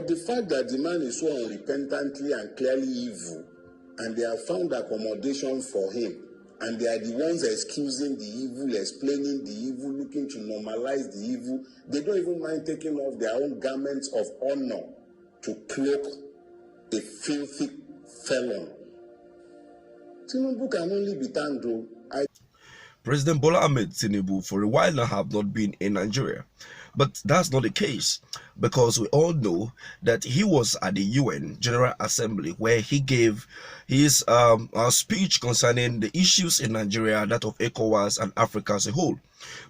But the fact that the man is so unrepentantly and clearly evil, and they have found accommodation for him, and they are the ones excusing the evil, explaining the evil, looking to normalize the evil, they don't even mind taking off their own garments of honor to cloak a filthy felon. Tinubu can only be thanked, though. President Bola Ahmed Tinubu for a while now have not been in Nigeria. But that's not the case, because we all know that he was at the UN General Assembly where he gave his speech concerning the issues in Nigeria, that of ECOWAS and Africa as a whole.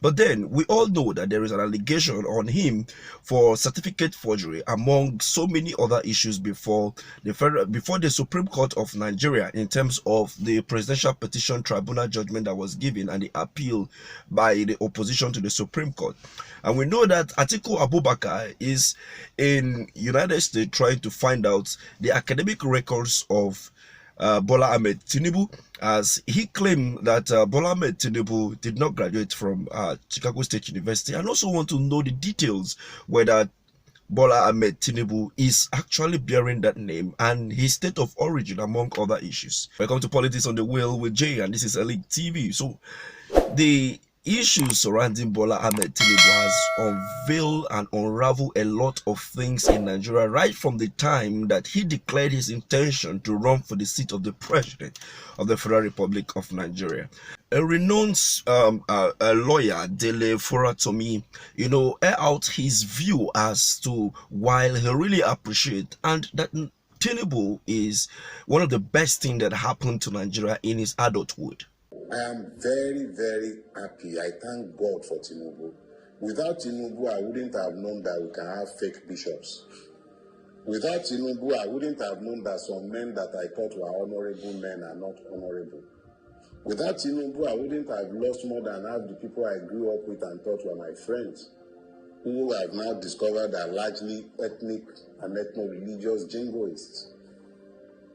But then we all know that there is an allegation on him for certificate forgery among so many other issues before the Supreme Court of Nigeria, in terms of the Presidential Petition Tribunal judgment that was given and the appeal by the opposition to the Supreme Court. And we know that Atiku Abubakar is in United States trying to find out the academic records of Bola Ahmed Tinubu, as he claimed that Bola Ahmed Tinubu did not graduate from Chicago State University, and also want to know the details whether Bola Ahmed Tinubu is actually bearing that name and his state of origin, among other issues. Welcome to Politics on the Wheel with Jay, and this is Elite TV. So the issues surrounding Bola Ahmed Tinubu has unveiled and unraveled a lot of things in Nigeria right from the time that he declared his intention to run for the seat of the president of the Federal Republic of Nigeria. A renowned lawyer, Dele Farotimi, aired out his view as to why he really appreciates and that Tinubu is one of the best things that happened to Nigeria in his adulthood. I am very, very happy. I thank God for Tinubu. Without Tinubu, I wouldn't have known that we can have fake bishops. Without Tinubu, I wouldn't have known that some men that I thought were honorable men are not honorable. Without Tinubu, I wouldn't have lost more than half the people I grew up with and thought were my friends, who I've now discovered are largely ethnic and ethno-religious jingoists.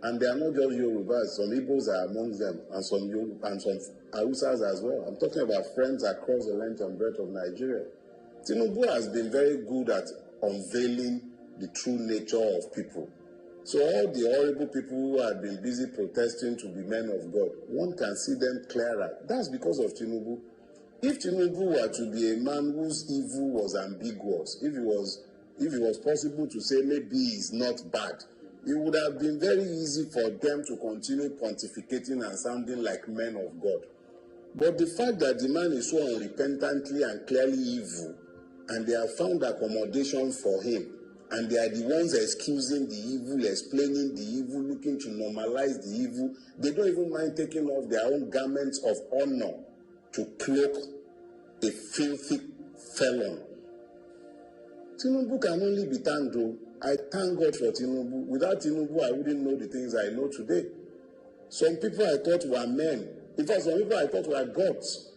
And they are not just Yorubas, some Igbos are among them, and some Hausas as well. I'm talking about friends across the length and breadth of Nigeria. Tinubu has been very good at unveiling the true nature of people. So all the horrible people who had been busy protesting to be men of God, one can see them clearer. That's because of Tinubu. If Tinubu were to be a man whose evil was ambiguous, if it was possible to say maybe he's not bad, it would have been very easy for them to continue pontificating and sounding like men of God. But the fact that the man is so unrepentantly and clearly evil, and they have found accommodation for him, and they are the ones excusing the evil, explaining the evil, looking to normalize the evil, they don't even mind taking off their own garments of honor to cloak a filthy felon. Tinubu can only be thanked, though. I thank God for Tinubu. Without Tinubu, I wouldn't know the things I know today. Some people I thought were men. In fact, some people I thought were gods.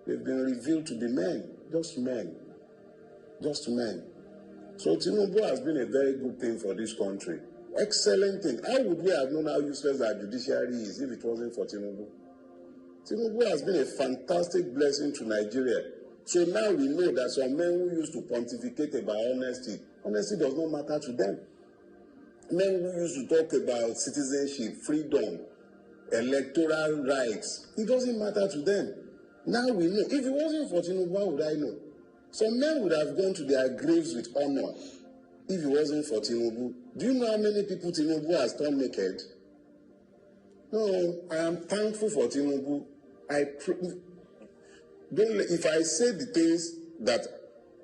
They've been revealed to be men. Just men. Just men. So Tinubu has been a very good thing for this country. Excellent thing. How would we have known how useless our judiciary is if it wasn't for Tinubu? Tinubu has been a fantastic blessing to Nigeria. So now we know that some men who used to pontificate about honesty does not matter to them. Men who used to talk about citizenship, freedom, electoral rights, it doesn't matter to them. Now we know. If it wasn't for Tinubu, how would I know? Some men would have gone to their graves with honor if it wasn't for Tinubu. Do you know how many people Tinubu has turned naked? No, I am thankful for Tinubu. If I say the things that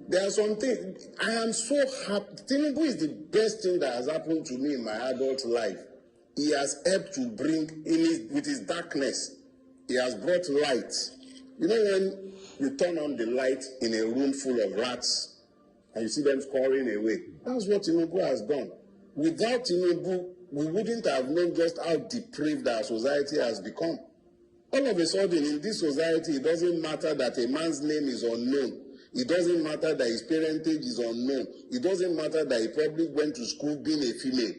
there are some things, I am so happy. Tinubu is the best thing that has happened to me in my adult life. He has helped to bring, with his darkness, he has brought light. You know when you turn on the light in a room full of rats and you see them scoring away? That's what Tinubu has done. Without Tinubu, we wouldn't have known just how depraved our society has become. All of a sudden, in this society, it doesn't matter that a man's name is unknown. It doesn't matter that his parentage is unknown. It doesn't matter that he probably went to school being a female.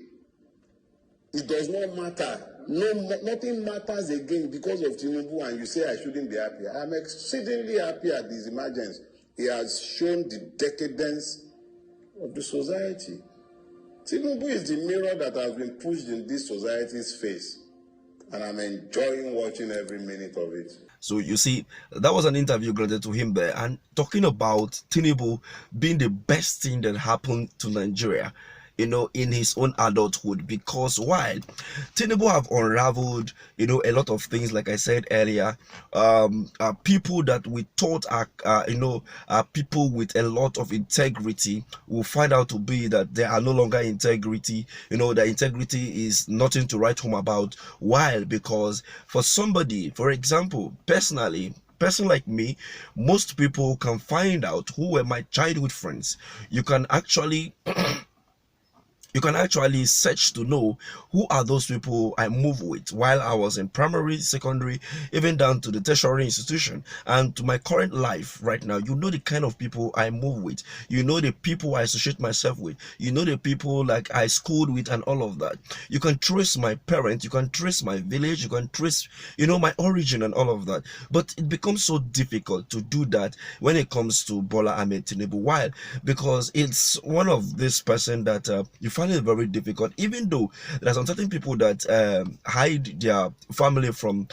It does not matter. Nothing matters again because of Tinubu, and you say I shouldn't be happy. I'm exceedingly happy at this emergence. He has shown the decadence of the society. Tinubu is the mirror that has been pushed in this society's face, and I'm enjoying watching every minute of it. So you see, that was an interview granted to him there, and talking about Tinubu being the best thing that happened to Nigeria, in his own adulthood. Because while Tinubu have unraveled, a lot of things, like I said earlier, people that we thought are people with a lot of integrity will find out to be that they are no longer integrity. The integrity is nothing to write home about. While because for somebody, for example, personally, person like me, most people can find out who were my childhood friends. You can actually search to know who are those people I move with while I was in primary, secondary, even down to the tertiary institution and to my current life right now. You know the kind of people I move with. You know the people I associate myself with. You know the people like I schooled with and all of that. You can trace my parents. You can trace my village. You can trace, my origin and all of that. But it becomes so difficult to do that when it comes to Bola Ahmed Tinubu. Why? Because it's one of this person that you find it very difficult, even though there are some certain people that hide their family from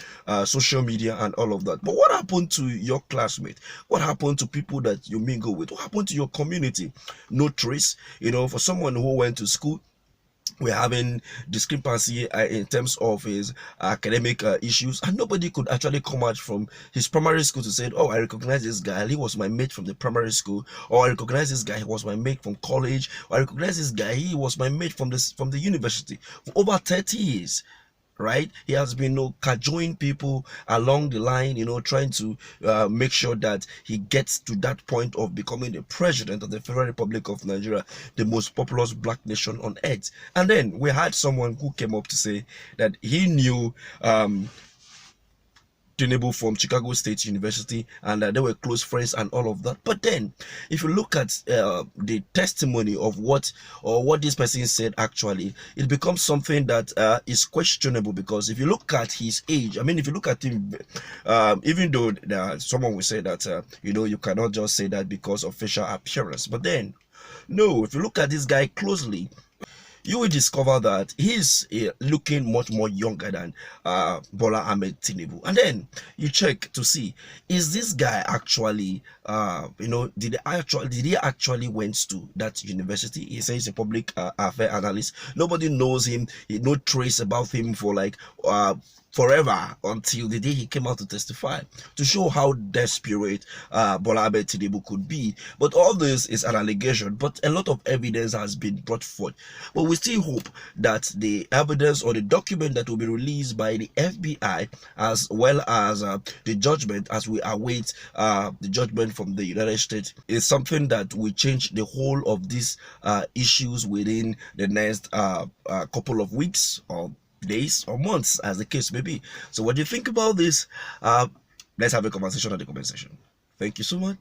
social media and all of that. But what happened to your classmate? What happened to people that you mingle with? What happened to your community? No trace. For someone who went to school, we're having discrepancy in terms of his academic issues, and nobody could actually come out from his primary school to say, oh, I recognize this guy, he was my mate from the primary school, or I recognize this guy, he was my mate from college, or I recognize this guy, he was my mate from the university. For over 30 years, right, he has been cajoling people along the line, trying to make sure that he gets to that point of becoming the president of the Federal Republic of Nigeria, the most populous black nation on earth. And then we had someone who came up to say that he knew Tinubu from Chicago State University, and they were close friends and all of that. But then, if you look at the testimony of what this person said, actually, it becomes something that is questionable. Because if you look at his age, I mean, if you look at him, even though someone will say that you cannot just say that because of facial appearance, but then, no, if you look at this guy closely, you will discover that he's looking much more younger than Bola Ahmed Tinubu. And then you check to see, is this guy actually, did he actually went to that university? He says he's a public affair analyst. Nobody knows him. No trace about him for like forever, until the day he came out to testify to show how desperate Bola Ahmed Tinubu could be. But all this is an allegation, but a lot of evidence has been brought forth. But we still hope that the evidence or the document that will be released by the FBI, as well as the judgment, as we await the judgment from the United States, is something that will change the whole of these issues within the next couple of weeks or days or months, as the case may be. So what do you think about this? Let's have a conversation in the comment section. Thank you so much.